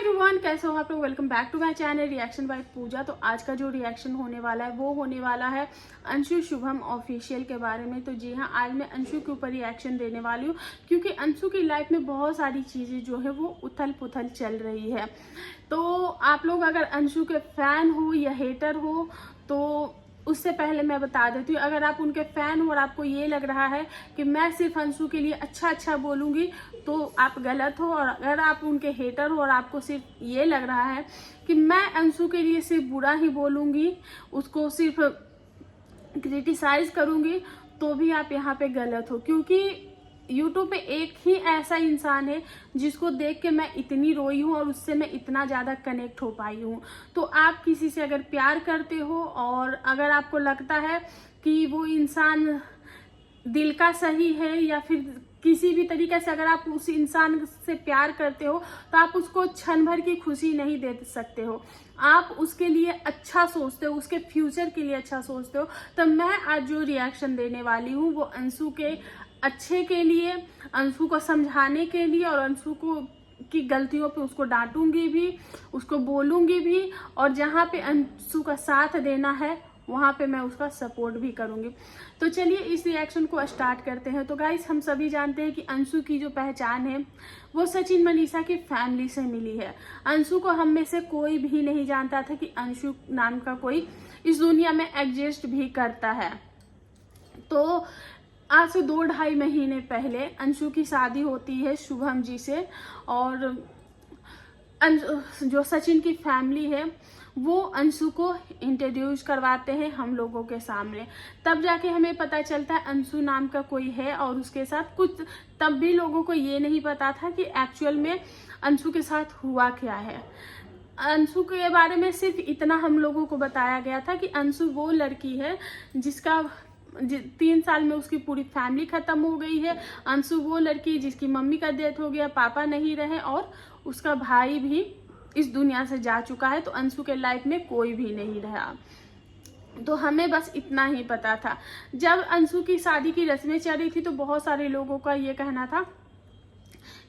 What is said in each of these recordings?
Everyone, कैसे हो आप लोग। Welcome back to my channel reaction by Pooja. तो आज का जो रिएक्शन होने वाला है वो होने वाला है अंशु शुभम ऑफिशियल के बारे में। तो जी हाँ, आज मैं अंशु के ऊपर रिएक्शन देने वाली हूँ क्योंकि अंशु की लाइफ में बहुत सारी चीजें जो है वो उथल पुथल चल रही है। तो आप लोग अगर अंशु के फैन हो या हेटर हो तो उससे पहले मैं बता देती हूँ, अगर आप उनके फैन हो और आपको ये लग रहा है कि मैं सिर्फ अंशु के लिए अच्छा बोलूंगी तो आप गलत हो। और अगर आप उनके हेटर हो और आपको सिर्फ ये लग रहा है कि मैं अंशु के लिए सिर्फ बुरा ही बोलूंगी, उसको सिर्फ क्रिटिसाइज करूंगी, तो भी आप यहाँ पे गलत हो। क्योंकि यूट्यूब पे एक ही ऐसा इंसान है जिसको देख के मैं इतनी रोई हूँ और उससे मैं इतना ज़्यादा कनेक्ट हो पाई हूँ। तो आप किसी से अगर प्यार करते हो और अगर आपको लगता है कि वो इंसान दिल का सही है या फिर किसी भी तरीके से अगर आप उस इंसान से प्यार करते हो तो आप उसको क्षण भर की खुशी नहीं दे सकते हो। आप उसके लिए अच्छा सोचते हो, उसके फ्यूचर के लिए अच्छा सोचते हो। तो मैं आज जो रिएक्शन देने वाली हूँ वो अंशु के अच्छे के लिए, अंशु को समझाने के लिए और अंशु को की गलतियों पे उसको डांटूंगी भी, उसको बोलूंगी भी, और जहाँ पे अंशु का साथ देना है वहाँ पे मैं उसका सपोर्ट भी करूंगी। तो चलिए इस रिएक्शन को स्टार्ट करते हैं। तो गाइस, हम सभी जानते हैं कि अंशु की जो पहचान है वो सचिन मनीषा की फैमिली से मिली है। अंशु को हम में से कोई भी नहीं जानता था कि अंशु नाम का कोई इस दुनिया में एग्जिस्ट भी करता है। तो आज से 2-2.5 महीने पहले अंशु की शादी होती है शुभम जी से, और जो सचिन की फैमिली है वो अंशु को इंट्रोड्यूस करवाते हैं हम लोगों के सामने। तब जाके हमें पता चलता है अंशु नाम का कोई है और उसके साथ कुछ, तब भी लोगों को ये नहीं पता था कि एक्चुअल में अंशु के साथ हुआ क्या है। अंशु के बारे में सिर्फ इतना हम लोगों को बताया गया था कि अंशु वो लड़की है जिसका 3 साल में उसकी पूरी फैमिली खत्म हो गई है। अंशु वो लड़की जिसकी मम्मी का डेथ हो गया, पापा नहीं रहे और उसका भाई भी इस दुनिया से जा चुका है। तो अंशु के लाइफ में कोई भी नहीं रहा। तो हमें बस इतना ही पता था। जब अंशु की शादी की रस्में चल रही थी तो बहुत सारे लोगों का ये कहना था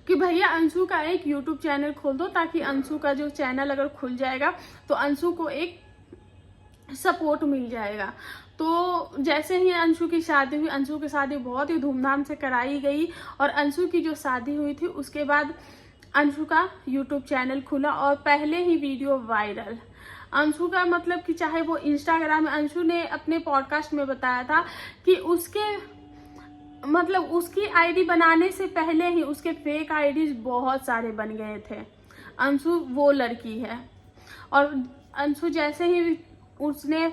कि भैया अंशु का एक यूट्यूब चैनल खोल दो, ताकि अंशु का जो चैनल अगर खुल जाएगा तो अंशु को एक सपोर्ट मिल जाएगा। तो जैसे ही अंशु की शादी हुई, अंशु की शादी बहुत ही धूमधाम से कराई गई और अंशु की जो शादी हुई थी उसके बाद अंशु का यूट्यूब चैनल खुला और पहले ही वीडियो वायरल। अंशु का मतलब कि चाहे वो इंस्टाग्राम में, अंशु ने अपने पॉडकास्ट में बताया था कि उसके मतलब उसकी आईडी बनाने से पहले ही उसके फेक आईडीज बहुत सारे बन गए थे। अंशु वो लड़की है और अंशु जैसे ही उसने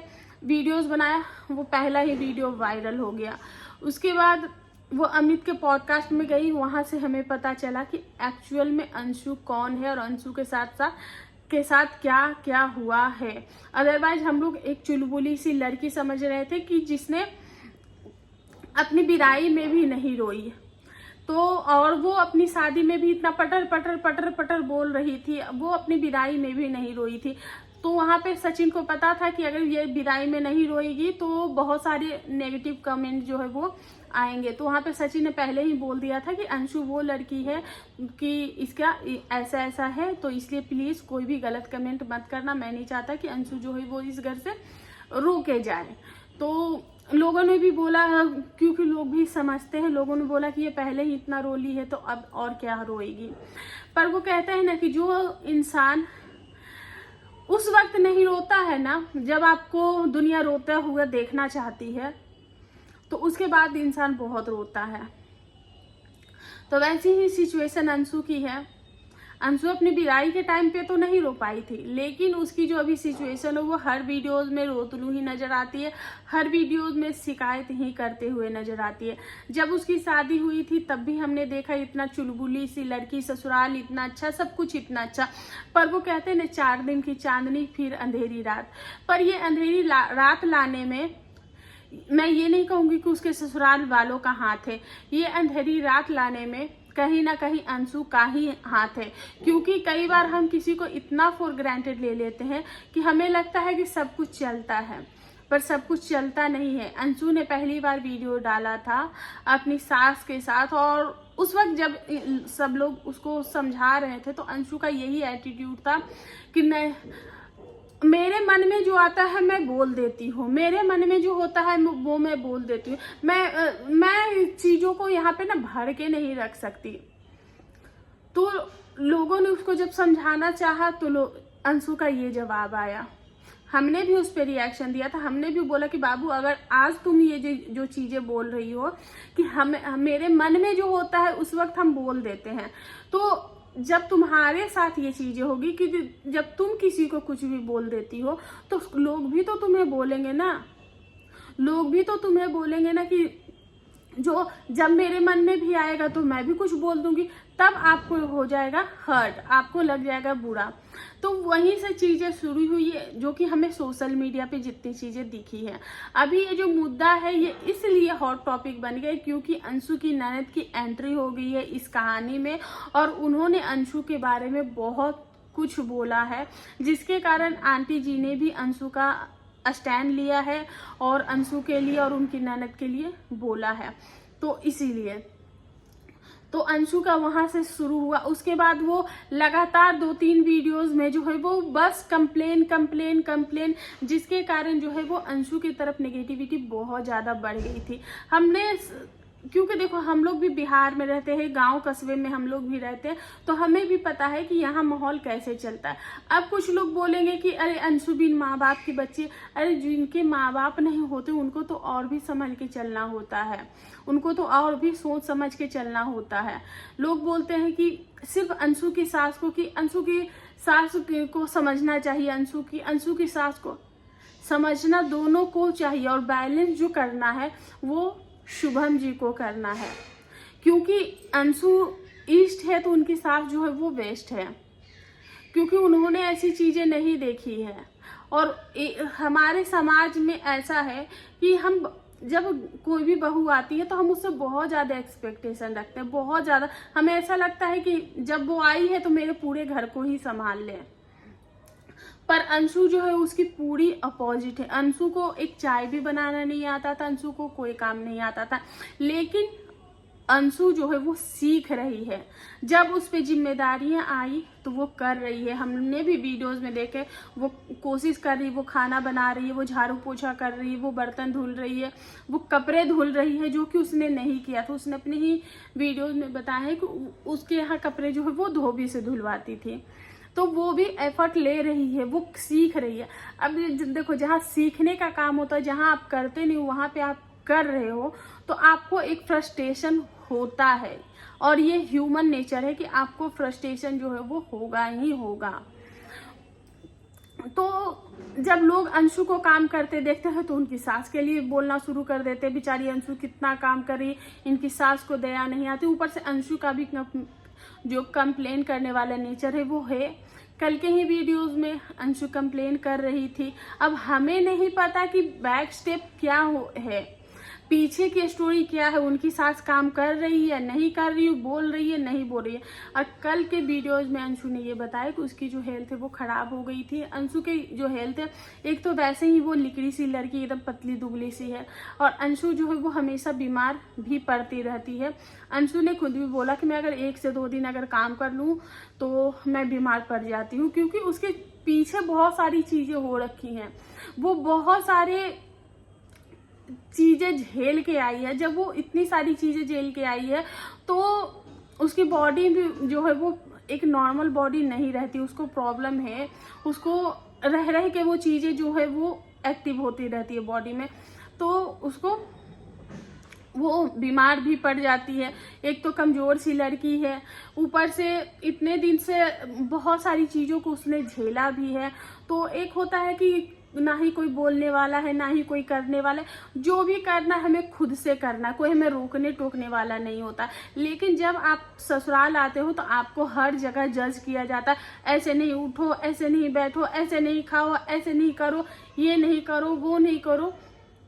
वीडियोस बनाया वो पहला ही वीडियो वायरल हो गया। उसके बाद वो अमित के पॉडकास्ट में गई, वहां से हमें पता चला कि एक्चुअल में अंशु कौन है और अंशु के साथ क्या क्या हुआ है। अदरवाइज हम लोग एक चुलबुली सी लड़की समझ रहे थे कि जिसने अपनी विदाई में भी नहीं रोई। तो और वो अपनी शादी में भी इतना पटर पटर पटर पटर बोल रही थी, वो अपनी विदाई में भी नहीं रोई थी। तो वहाँ पे सचिन को पता था कि अगर ये विदाई में नहीं रोएगी तो बहुत सारे नेगेटिव कमेंट जो है वो आएंगे। तो वहाँ पे सचिन ने पहले ही बोल दिया था कि अंशु वो लड़की है कि इसका ऐसा ऐसा है, तो इसलिए प्लीज कोई भी गलत कमेंट मत करना। मैं नहीं चाहता कि अंशु जो है वो इस घर से रोके जाए। तो लोगों ने भी बोला, क्योंकि लोग भी समझते हैं, लोगों ने बोला कि ये पहले ही इतना रोली है तो अब और क्या रोएगी। पर वो कहते हैं ना कि जो इंसान उस वक्त नहीं रोता है ना, जब आपको दुनिया रोता हुआ देखना चाहती है, तो उसके बाद इंसान बहुत रोता है। तो वैसी ही सिचुएशन अंशु की है। अंशु अपनी विदाई के टाइम पे तो नहीं रो पाई थी, लेकिन उसकी जो अभी सिचुएशन है वो हर वीडियोस में रोतलू ही नजर आती है, हर वीडियोस में शिकायत ही करते हुए नजर आती है। जब उसकी शादी हुई थी तब भी हमने देखा इतना चुलबुली सी लड़की, ससुराल इतना अच्छा, सब कुछ इतना अच्छा। पर वो कहते हैं ना, 4 दिन की चांदनी फिर अंधेरी रात। पर ये अंधेरी रात लाने में मैं ये नहीं कहूंगी कि उसके ससुराल वालों का हाथ है, ये अंधेरी रात लाने में कहीं ना कहीं अंशु का ही हाथ है। क्योंकि कई बार हम किसी को इतना फॉर ग्रांटेड ले लेते हैं कि हमें लगता है कि सब कुछ चलता है, पर सब कुछ चलता नहीं है। अंशु ने पहली बार वीडियो डाला था अपनी सास के साथ, और उस वक्त जब सब लोग उसको समझा रहे थे तो अंशु का यही एटीट्यूड था कि नहीं, मेरे मन में जो आता है मैं बोल देती हूँ, मेरे मन में जो होता है वो मैं बोल देती हूँ, मैं चीजों को यहाँ पे ना भर के नहीं रख सकती। तो लोगों ने उसको जब समझाना चाहा तो अंशु का ये जवाब आया। हमने भी उस पर रिएक्शन दिया था, हमने भी बोला कि बाबू अगर आज तुम ये जो चीजें बोल रही हो कि मेरे मन में जो होता है उस वक्त हम बोल देते हैं, तो जब तुम्हारे साथ ये चीजें होगी कि जब तुम किसी को कुछ भी बोल देती हो तो लोग भी तो तुम्हें बोलेंगे ना, लोग भी तो तुम्हें बोलेंगे ना कि जो जब मेरे मन में भी आएगा तो मैं भी कुछ बोल दूंगी, तब आपको हो जाएगा हर्ट, आपको लग जाएगा बुरा। तो वहीं से चीजें शुरू हुई है, जो कि हमें सोशल मीडिया पे जितनी चीजें दिखी है। अभी ये जो मुद्दा है ये इसलिए हॉट टॉपिक बन गया क्योंकि अंशु की ननद की एंट्री हो गई है इस कहानी में, और उन्होंने अंशु के बारे में बहुत कुछ बोला है, जिसके कारण आंटी जी ने भी अंशु का स्टैंड लिया है और अंशु के लिए और उनकी ननद के लिए बोला है। तो इसीलिए तो अंशु का वहां से शुरू हुआ। उसके बाद वो लगातार 2-3 वीडियोस में जो है वो बस कंप्लेन, जिसके कारण जो है वो अंशु की तरफ नेगेटिविटी बहुत ज्यादा बढ़ गई थी। क्योंकि देखो हम लोग भी बिहार में रहते हैं, गांव कस्बे में हम लोग भी रहते हैं, तो हमें भी पता है कि यहाँ माहौल कैसे चलता है। अब कुछ लोग बोलेंगे कि अरे अंशु बिन माँ बाप की बच्ची, अरे जिनके माँ बाप नहीं होते उनको तो और भी समझ के चलना होता है, उनको तो और भी सोच समझ के चलना होता है। लोग बोलते हैं कि सिर्फ अंशु की सास को समझना चाहिए, अंशु की सास को समझना दोनों को चाहिए, और बैलेंस जो करना है वो शुभम जी को करना है, क्योंकि अंशु ईस्ट है तो उनकी सास जो है वो वेस्ट है, क्योंकि उन्होंने ऐसी चीजें नहीं देखी है। और हमारे समाज में ऐसा है कि हम जब कोई भी बहू आती है तो हम उससे बहुत ज्यादा एक्सपेक्टेशन रखते हैं, बहुत ज्यादा। हमें ऐसा लगता है कि जब वो आई है तो मेरे पूरे घर को ही संभाल ले, पर अंशु जो है उसकी पूरी अपोजिट है। अंशु को एक चाय भी बनाना नहीं आता था, अंशु को कोई काम नहीं आता था, लेकिन अंशु जो है वो सीख रही है। जब उस पे जिम्मेदारियां आई तो वो कर रही है। हमने भी वीडियोस में देखे, वो कोशिश कर रही है, वो खाना बना रही है, वो झाड़ू पोछा कर रही है, वो बर्तन धुल रही है, वो कपड़े धुल रही है, जो कि उसने नहीं किया था। उसने अपने ही वीडियोस में बताया है कि उसके यहाँ कपड़े जो है वो धोबी से धुलवाती थी। तो वो भी एफर्ट ले रही है, वो सीख रही है। अब देखो, जहाँ सीखने का काम होता है, जहाँ आप करते नहीं वहां पे आप कर रहे हो, तो आपको एक फ्रस्ट्रेशन होता है, और ये ह्यूमन नेचर है कि आपको फ्रस्ट्रेशन जो है वो होगा ही होगा। तो जब लोग अंशु को काम करते देखते हैं तो उनकी सास के लिए बोलना शुरू कर देते, बेचारी अंशु कितना काम करी, इनकी सास को दया नहीं आती। ऊपर से अंशु का भी जो कंप्लेन करने वाला नेचर है वो है। कल के ही वीडियोस में अंशु कंप्लेन कर रही थी। अब हमें नहीं पता कि बैक स्टेप क्या है, पीछे की स्टोरी क्या है, उनकी सास काम कर रही है, नहीं कर रही है, बोल रही है, नहीं बोल रही है। और कल के वीडियोज में अंशु ने ये बताया कि उसकी जो हेल्थ है वो खराब हो गई थी। अंशु की जो हेल्थ है, एक तो वैसे ही वो लिकड़ी सी लड़की एकदम पतली दुबली सी है, और अंशु जो है वो हमेशा बीमार भी पड़ती रहती है। अंशु ने खुद भी बोला कि मैं अगर 1 से 2 दिन अगर काम कर लूँ तो मैं बीमार पड़ जाती हूँ, क्योंकि उसके पीछे बहुत सारी चीजें हो रखी हैं। वो बहुत सारे चीजें झेल के आई है। जब वो इतनी सारी चीजें झेल के आई है तो उसकी बॉडी भी जो है वो एक नॉर्मल बॉडी नहीं रहती, उसको प्रॉब्लम है, उसको रह रह के वो चीजें जो है वो एक्टिव होती रहती है बॉडी में, तो उसको वो बीमार भी पड़ जाती है। एक तो कमजोर सी लड़की है, ऊपर से इतने दिन से बहुत सारी चीजों को उसने झेला भी है। तो एक होता है कि ना ही कोई बोलने वाला है, ना ही कोई करने वाला है, जो भी करना हमें खुद से करना, कोई हमें रोकने टोकने वाला नहीं होता। लेकिन जब आप ससुराल आते हो तो आपको हर जगह जज किया जाता है, ऐसे नहीं उठो, ऐसे नहीं बैठो, ऐसे नहीं खाओ, ऐसे नहीं करो, ये नहीं करो, वो नहीं करो।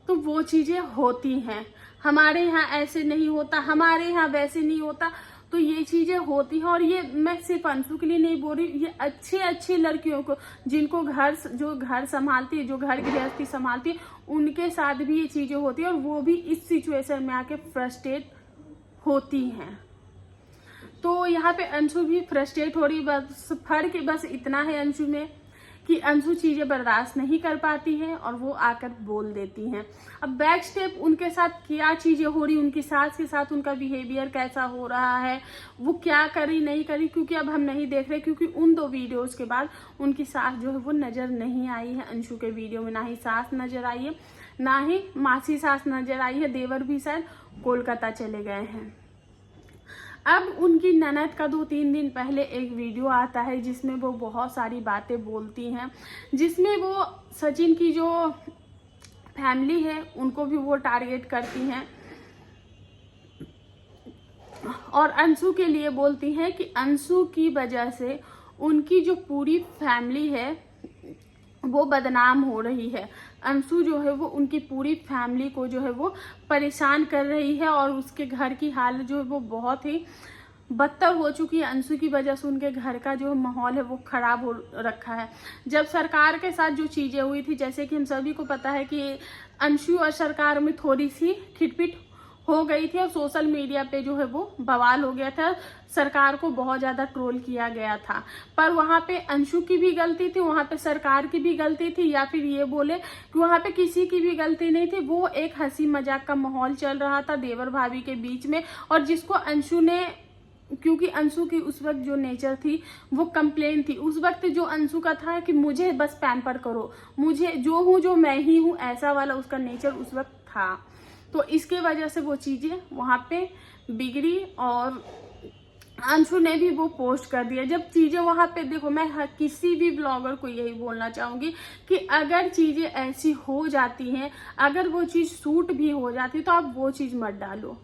तो वो चीजें होती हैं। हमारे यहाँ ऐसे नहीं होता, हमारे यहाँ वैसे नहीं होता। तो तो ये चीजें होती हैं। और ये मैं सिर्फ अंशु के लिए नहीं बोल रही, ये अच्छे अच्छे लड़कियों को जिनको जो घर संभालती है, जो घर गृहस्थी संभालती है, उनके साथ भी ये चीजें होती है और वो भी इस सिचुएशन में आके फ्रस्ट्रेट होती हैं। तो यहाँ पे अंशु भी फ्रस्ट्रेट हो रही, बस फर्क बस इतना है अंशु में कि अंशु चीजें बर्दाश्त नहीं कर पाती है और वो आकर बोल देती हैं। अब बैक स्टेप उनके साथ क्या चीजें हो रही, उनकी सास के साथ उनका बिहेवियर कैसा हो रहा है, वो क्या करी नहीं करी, क्योंकि अब हम नहीं देख रहे, क्योंकि उन 2 वीडियोस के बाद उनकी सास जो है वो नजर नहीं आई है अंशु के वीडियो में। ना ही सास नजर आई है, ना ही मासी सास नजर आई है। देवर भी शायद कोलकाता चले गए हैं। अब उनकी ननद का 2-3 दिन पहले एक वीडियो आता है जिसमें वो बहुत सारी बातें बोलती हैं, जिसमें वो सचिन की जो फैमिली है उनको भी वो टारगेट करती हैं और अंशु के लिए बोलती हैं कि अंशु की वजह से उनकी जो पूरी फैमिली है वो बदनाम हो रही है। अंशु जो है वो उनकी पूरी फैमिली को जो है वो परेशान कर रही है और उसके घर की हालत जो है वो बहुत ही बदतर हो चुकी है। अंशु की वजह से उनके घर का जो माहौल है वो खराब हो रखा है। जब सरकार के साथ जो चीजें हुई थी, जैसे कि हम सभी को पता है कि अंशु और सरकार में थोड़ी सी खिटपिट हो गई थी और सोशल मीडिया पे जो है वो बवाल हो गया था, सरकार को बहुत ज्यादा ट्रोल किया गया था। पर वहां पे अंशु की भी गलती थी, वहां पे सरकार की भी गलती थी, या फिर ये बोले कि वहां पे किसी की भी गलती नहीं थी। वो एक हंसी मजाक का माहौल चल रहा था देवर भाभी के बीच में, और जिसको अंशु ने, क्योंकि अंशु की उस वक्त जो नेचर थी वो कंप्लेन थी। उस वक्त जो अंशु का था कि मुझे बस पैम्पर करो, मुझे जो हूँ जो मैं ही हूँ, ऐसा वाला उसका नेचर उस वक्त था। तो इसके वजह से वो चीजें वहां पे बिगड़ी और अंशु ने भी वो पोस्ट कर दिया। जब चीजें वहां पे, देखो मैं किसी भी ब्लॉगर को यही बोलना चाहूंगी कि अगर चीजें ऐसी हो जाती हैं, अगर वो चीज सूट भी हो जाती तो आप वो चीज मत डालो,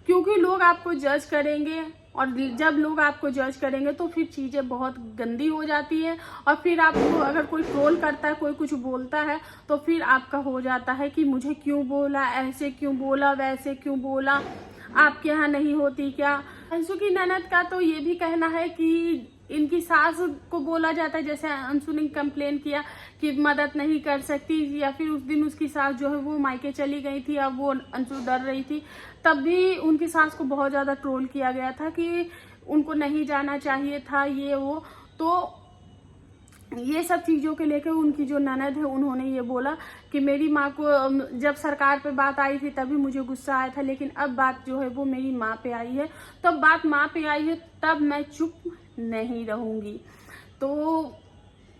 क्योंकि लोग आपको जज करेंगे और जब लोग आपको जज करेंगे तो फिर चीजें बहुत गंदी हो जाती है। और फिर आपको अगर कोई ट्रोल करता है, कोई कुछ बोलता है, तो फिर आपका हो जाता है कि मुझे क्यों बोला, ऐसे क्यों बोला, वैसे क्यों बोला, आपके यहाँ नहीं होती क्या। अंशु की ननद का तो ये भी कहना है कि इनकी सास को बोला जाता है, जैसे अंशु ने कंप्लेन किया कि मदद नहीं कर सकती, या फिर उस दिन उसकी सास जो है वो मायके चली गई थी, अब वो अंशु डर रही थी, तब भी उनकी सास को बहुत ज्यादा ट्रोल किया गया था कि उनको नहीं जाना चाहिए था, ये वो। तो ये सब चीजों के लेकर उनकी जो ननद है उन्होंने ये बोला कि मेरी माँ को जब सरकार पे बात आई थी तभी मुझे गुस्सा आया था, लेकिन अब बात जो है वो मेरी माँ पे आई है, तब बात माँ पे आई है, तब मैं चुप नहीं रहूंगी। तो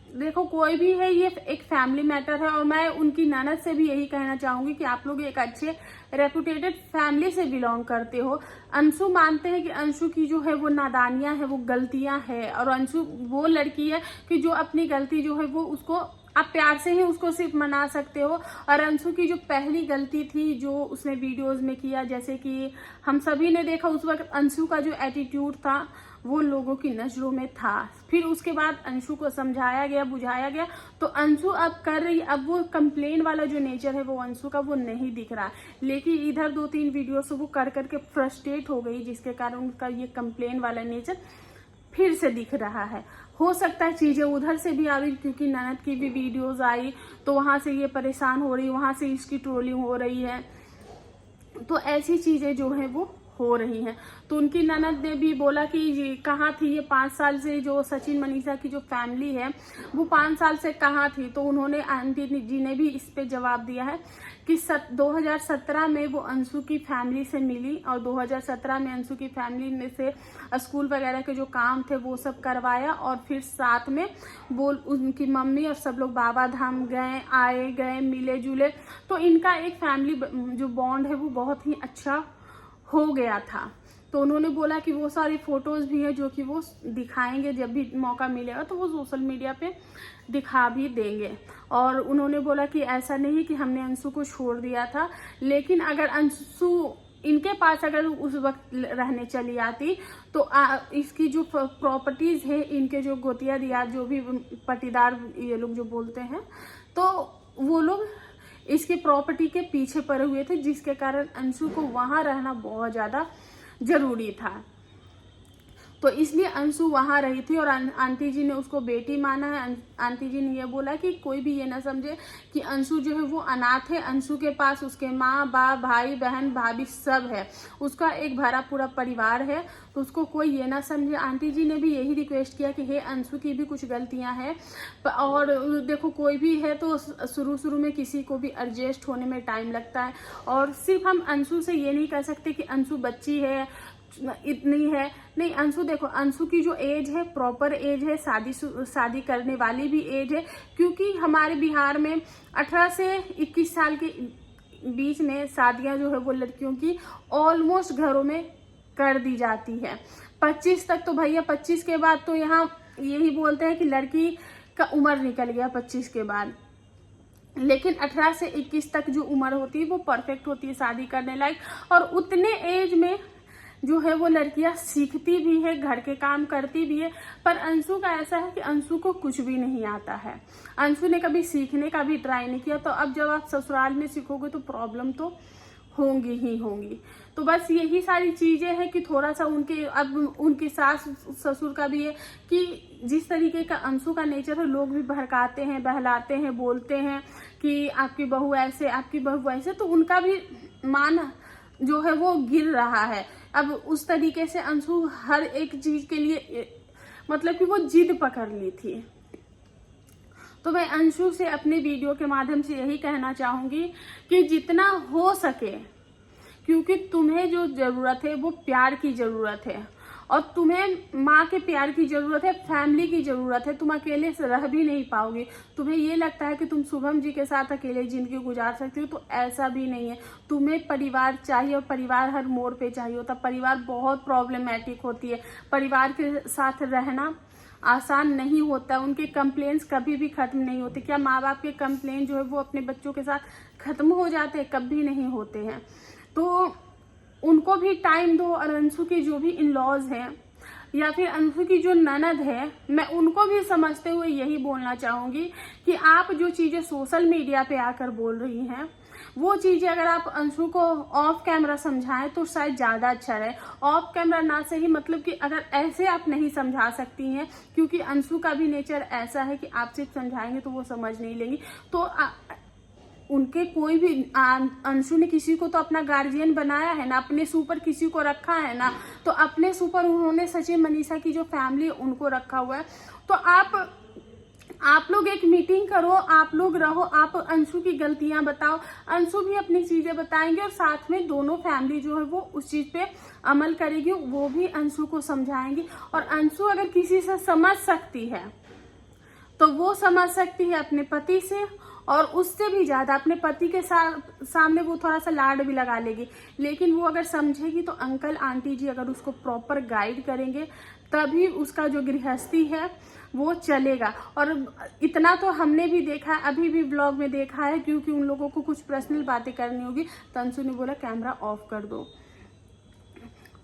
देखो कोई भी है, ये एक फैमिली मैटर है और मैं उनकी ननद से भी यही कहना चाहूंगी कि आप लोग एक अच्छे रेपुटेटेड फैमिली से बिलोंग करते हो। अंशु मानते हैं कि अंशु की जो है वो नादानियां है, वो गलतियां है, और अंशु वो लड़की है कि जो अपनी गलती जो है वो उसको आप प्यार से ही उसको सिर्फ मना सकते हो। और अंशु की जो पहली गलती थी जो उसने वीडियोस में किया, जैसे कि हम सभी ने देखा, उस वक्त अंशु का जो एटीट्यूड था वो लोगों की नजरों में था। फिर उसके बाद अंशु को समझाया गया, बुझाया गया, तो अंशु अब कर रही, अब वो कंप्लेन वाला जो नेचर है वो अंशु का वो नहीं दिख रहा। लेकिन इधर 2-3 वीडियो से वो कर करके फ्रस्ट्रेट हो गई, जिसके कारण उनका ये कंप्लेन वाला नेचर फिर से दिख रहा है। हो सकता है चीजें उधर से भी आ रही, क्योंकि ननद की भी वीडियोस आई तो वहां से ये परेशान हो रही, वहां से इसकी ट्रोलिंग हो रही है, तो ऐसी चीजें जो है वो हो रही हैं। तो उनकी ननद ने भी बोला कि कहाँ थी ये 5 साल से, जो सचिन मनीषा की जो फैमिली है वो 5 साल से कहाँ थी। तो उन्होंने, आंटी जी ने भी इस पे जवाब दिया है कि 2017 में वो अंशु की फैमिली से मिली और 2017 में अंशु की फैमिली में से स्कूल वगैरह के जो काम थे वो सब करवाया, और फिर साथ में वो उनकी मम्मी और सब लोग बाबा धाम गए, आए गए, मिले जुले। तो इनका एक फैमिली जो बॉन्ड है वो बहुत ही अच्छा हो गया था। तो उन्होंने बोला कि वो सारी फोटोज भी है जो कि वो दिखाएंगे, जब भी मौका मिलेगा तो वो सोशल मीडिया पे दिखा भी देंगे। और उन्होंने बोला कि ऐसा नहीं कि हमने अंशु को छोड़ दिया था, लेकिन अगर अंशु इनके पास अगर उस वक्त रहने चली आती तो इसकी जो प्रॉपर्टीज है, इनके जो गोतिया दिया, जो भी पटीदार ये लोग जो बोलते हैं, तो वो लोग इसके प्रॉपर्टी के पीछे पड़े हुए थे, जिसके कारण अंशु को वहां रहना बहुत ज्यादा जरूरी था। तो इसलिए अंशु वहां रही थी और आंटी जी ने उसको बेटी माना है। आंटी जी ने यह बोला कि कोई भी ये ना समझे कि अंशु जो है वो अनाथ है। अंशु के पास उसके माँ बाप, भाई बहन, भाभी सब है, उसका एक भरा पूरा परिवार है, तो उसको कोई ये ना समझे। आंटी जी ने भी यही रिक्वेस्ट किया कि हे अंशु की भी कुछ गलतियां हैं, और देखो कोई भी है तो शुरू में किसी को भी एडजस्ट होने में टाइम लगता है, और सिर्फ हम अंशु से ये नहीं कह सकते कि अंशु बच्ची है, इतनी है, नहीं। अंशु देखो, अंशु की जो एज है प्रॉपर एज है, शादी करने वाली भी एज है, क्योंकि हमारे बिहार में 18 से 21 साल के बीच में शादियां जो है वो लड़कियों की ऑलमोस्ट घरों में कर दी जाती है। 25 तक तो भैया, 25 के बाद तो यहाँ यही बोलते हैं कि लड़की का उम्र निकल गया 25 के बाद, लेकिन 18 से 21 तक जो उम्र होती है वो परफेक्ट होती है शादी करने लायक। और उतने एज में जो है वो लड़कियां सीखती भी है, घर के काम करती भी है। पर अंशु का ऐसा है कि अंशु को कुछ भी नहीं आता है, अंशु ने कभी सीखने का भी ट्राई नहीं किया। तो अब जब आप ससुराल में सीखोगे तो प्रॉब्लम तो होंगी ही होंगी। तो बस यही सारी चीजें हैं कि थोड़ा सा उनकी सास ससुर का भी है कि जिस तरीके का अंशु का नेचर है, लोग भी भड़काते हैं, बहलाते हैं, बोलते हैं कि आपकी बहू ऐसे, आपकी बहू ऐसे, तो उनका भी मान जो है वो गिर रहा है। अब उस तरीके से अंशु हर एक चीज के लिए मतलब कि वो जिद पकड़ ली थी। तो मैं अंशु से अपने वीडियो के माध्यम से यही कहना चाहूंगी कि जितना हो सके, क्योंकि तुम्हें जो जरूरत है वो प्यार की जरूरत है, और तुम्हें माँ के प्यार की जरूरत है, फैमिली की जरूरत है। तुम अकेले से रह भी नहीं पाओगे। तुम्हें ये लगता है कि तुम शुभम जी के साथ अकेले जिंदगी गुजार सकती हो, तो ऐसा भी नहीं है। तुम्हें परिवार चाहिए, और परिवार हर मोड़ पे चाहिए होता। परिवार बहुत प्रॉब्लमेटिक होती है, परिवार के साथ रहना आसान नहीं होता। उनके कंप्लेंट्स कभी भी खत्म नहीं होते। क्या माँ बाप के कंप्लेंट जो है वो अपने बच्चों के साथ खत्म हो जाते हैं? कभी नहीं होते हैं। तो उनको भी टाइम दो। और अंशु की जो भी इन लॉज हैं, या फिर अंशु की जो ननद है, मैं उनको भी समझते हुए यही बोलना चाहूंगी कि आप जो चीजें सोशल मीडिया पे आकर बोल रही हैं, वो चीजें अगर आप अंशु को ऑफ कैमरा समझाएं तो शायद ज्यादा अच्छा रहे। ऑफ कैमरा ना सही, मतलब कि अगर ऐसे आप नहीं समझा सकती हैं, क्योंकि अंशु का भी नेचर ऐसा है कि आप सिर्फ समझाएंगे तो वो समझ नहीं लेंगी। तो उनके कोई भी अंशु ने किसी को तो अपना गार्जियन बनाया है ना, अपने सुपर किसी को रखा है ना, तो अपने सुपर उन्होंने सचिन मनीषा की जो फैमिली उनको रखा हुआ है। तो आप लोग एक मीटिंग करो, आप लोग रहो, आप अंशु की गलतियां बताओ, अंशु भी अपनी चीजें बताएंगे, और साथ में दोनों फैमिली जो है वो उस चीज पे अमल करेगी, वो भी अंशु को समझाएंगी। और अंशु अगर किसी से समझ सकती है तो वो समझ सकती है अपने पति से, और उससे भी ज्यादा अपने पति के सामने वो थोड़ा सा लाड भी लगा लेगी। लेकिन वो अगर समझेगी तो अंकल आंटी जी अगर उसको प्रॉपर गाइड करेंगे, तभी उसका जो गृहस्थी है वो चलेगा। और इतना तो हमने भी देखा है, अभी भी ब्लॉग में देखा है, क्योंकि उन लोगों को कुछ पर्सनल बातें करनी होगी तो अंशु ने बोला कैमरा ऑफ कर दो।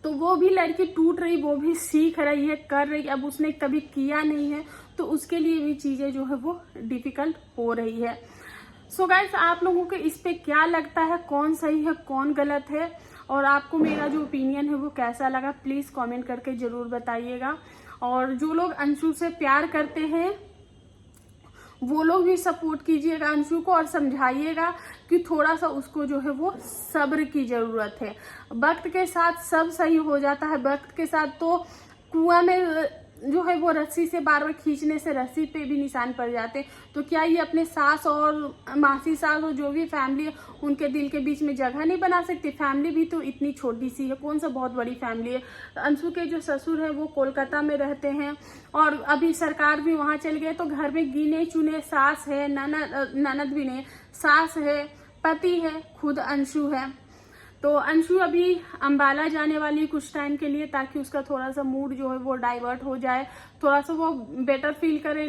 तो वो भी लड़की टूट रही, वो भी सीख रही है, कर रही। अब उसने कभी किया नहीं है तो उसके लिए भी चीजें जो है वो डिफिकल्ट हो रही है। सो गाइस, आप लोगों को इस पे क्या लगता है, कौन सही है कौन गलत है, और आपको मेरा जो ओपिनियन है वो कैसा लगा, प्लीज कमेंट करके जरूर बताइएगा। और जो लोग अंशु से प्यार करते हैं वो लोग भी सपोर्ट कीजिएगा अंशु को, और समझाइएगा कि थोड़ा सा उसको जो है वो सब्र की जरूरत है। वक्त के साथ सब सही हो जाता है। वक्त के साथ तो कुआं में जो है वो रस्सी से बार बार खींचने से रस्सी पे भी निशान पड़ जाते हैं। तो क्या ये अपने सास और मासी सास और जो भी फैमिली है उनके दिल के बीच में जगह नहीं बना सकती? फैमिली भी तो इतनी छोटी सी है, कौन सा बहुत बड़ी फैमिली है। अंशु के जो ससुर है वो कोलकाता में रहते हैं, और अभी सरकार भी वहां चल गए, तो घर में गिने चुने सास है, ननद भी नहीं, सास है, पति है, खुद अंशु है। तो अंशु अभी अंबाला जाने वाली कुछ टाइम के लिए, ताकि उसका थोड़ा सा मूड जो है वो डाइवर्ट हो जाए, थोड़ा सा वो बेटर फील करे,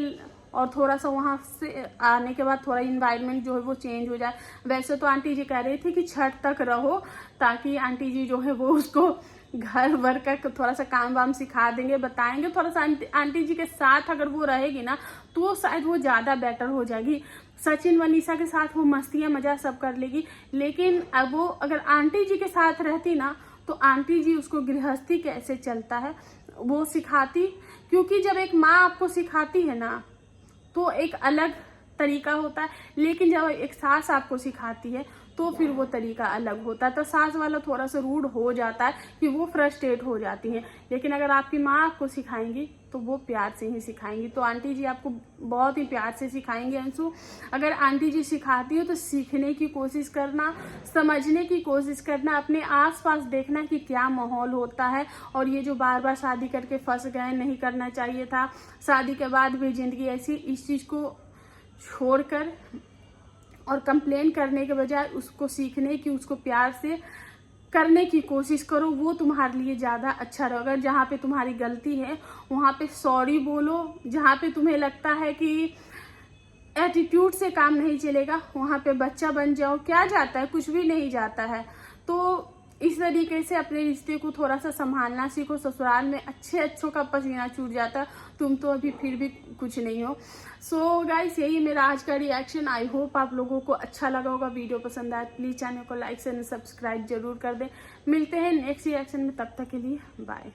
और थोड़ा सा वहां से आने के बाद थोड़ा इन्वायरमेंट जो है वो चेंज हो जाए। वैसे तो आंटी जी कह रही थी कि छठ तक रहो, ताकि आंटी जी जो है वो उसको घर भर का थोड़ा सा काम वाम सिखा देंगे, बताएंगे। थोड़ा सा आंटी जी के साथ अगर वो रहेगी ना तो शायद वो ज्यादा बेटर हो जाएगी। सचिन मनीषा के साथ वो मस्तियां मजा सब कर लेगी, लेकिन अब वो अगर आंटी जी के साथ रहती ना तो आंटी जी उसको गृहस्थी कैसे चलता है वो सिखाती। क्योंकि जब एक माँ आपको सिखाती है ना तो एक अलग तरीका होता है, लेकिन जब एक सास आपको सिखाती है तो फिर वो तरीका अलग होता है। तो सास वाला थोड़ा सा रूड हो जाता है कि वो फ्रस्ट्रेट हो जाती हैं, लेकिन अगर आपकी माँ आपको सिखाएंगी तो वो प्यार से ही सिखाएंगी। तो आंटी जी आपको बहुत ही प्यार से सिखाएंगे अंशु। अगर आंटी जी सिखाती हो तो सीखने की कोशिश करना, समझने की कोशिश करना, अपने आसपास देखना कि क्या माहौल होता है। और ये जो बार बार शादी करके फंस गए, नहीं करना चाहिए था, शादी के बाद भी जिंदगी ऐसी, इस चीज़ को छोड़कर और कंप्लेन करने के बजाय उसको सीखने की, उसको प्यार से करने की कोशिश करो। वो तुम्हारे लिए ज़्यादा अच्छा रहेगा। जहाँ पे तुम्हारी गलती है वहाँ पे सॉरी बोलो। जहाँ पे तुम्हें लगता है कि एटीट्यूड से काम नहीं चलेगा वहाँ पे बच्चा बन जाओ। क्या जाता है, कुछ भी नहीं जाता है। तो इस तरीके से अपने रिश्ते को थोड़ा सा संभालना सीखो। ससुराल में अच्छों का पसीना छूट जाता है, तुम तो अभी फिर भी कुछ नहीं हो। सो गाइस, यही मेरा आज का रिएक्शन। आई होप आप लोगों को अच्छा लगा होगा। वीडियो पसंद आए प्लीज़ चैनल को लाइक एंड सब्सक्राइब जरूर कर दें। मिलते हैं नेक्स्ट रिएक्शन में, तब तक के लिए बाय।